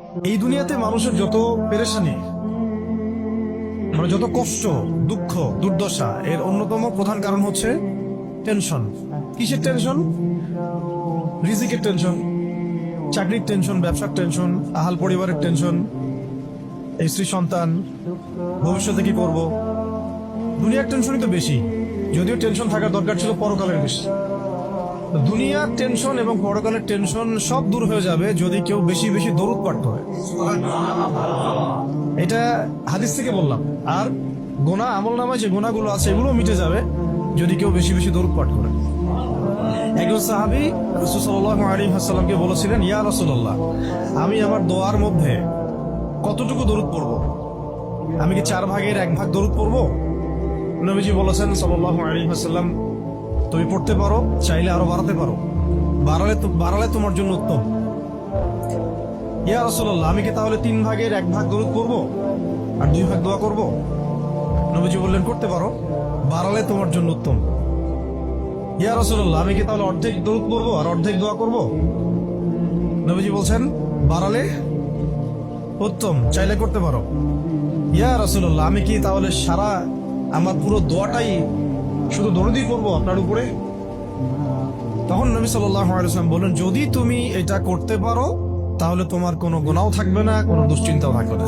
এই দুনিয়াতে মানুষের যত পেরেশানি, মানে যত কষ্ট, দুঃখ, দুর্দশা, এর অন্যতম প্রধান কারণ হচ্ছে টেনশন। কিসের টেনশন? রিজিকের টেনশন, চাকরির টেনশন, ব্যবসার টেনশন, আহাল পরিবারের টেনশন, স্ত্রী সন্তান, ভবিষ্যতে কি করব। দুনিয়ার টেনশনই তো বেশি, যদিও টেনশন থাকার দরকার ছিল পরকালের বেশি। দুনিয়ার টেনশন এবং পরকালের টেনশন সব দূর হয়ে যাবে যদি কেউ বেশি বেশি দরুদ পাঠ করে। এটা হাদিস থেকে বললাম। আর গোনা, আমল নামায় যে গোনাগুলো আছে এগুলো মিটে যাবে যদি কেউ বেশি বেশি দরুদ পাঠ করে। একজন সাহাবী রাসূল সাল্লাল্লাহু আলাইহি ওয়াসাল্লামকে বলেছিলেন, ইয়া রাসূলুল্লাহ, আমি আমার দোয়ার মধ্যে কতটুকু দরুদ পড়ব? আমি কি 1/4 দরুদ পড়ব? নবীজি বলেছেন সাল্লাল্লাহু আলাইহি ওয়াসাল্লাম, তুমি পড়তে পারো, চাইলে আরো বাড়াতে পারো, বাড়ালে তোমার জন্য উত্তম। ইয়া রাসূলুল্লাহ, আমি কি তাহলে 3/1 দরুদ পড়ব আর 2 ভাগ দোয়া করব? নবীজি বললেন, করতে পারো, বাড়ালে তোমার জন্য উত্তম। ইয়া রাসূলুল্লাহ, আমি কি তাহলে অর্ধেক দরুদ পড়বো আর অর্ধেক দোয়া করব? নবীজি বলছেন, বাড়ালে উত্তম, চাইলে করতে পারো। ইয়া রাসূলুল্লাহ, আমি কি তাহলে সারা আমার পুরো দোয়াটাই শুধু দরুদই করবো আপনার উপরে? তখন নবী সাল্লাল্লাহু আলাইহি ওয়াসাল্লাম বললেন, যদি তুমি এটা করতে পারো তাহলে তোমার কোনো গুনাহও থাকবে না, কোনো দুশ্চিন্তাও থাকবে না।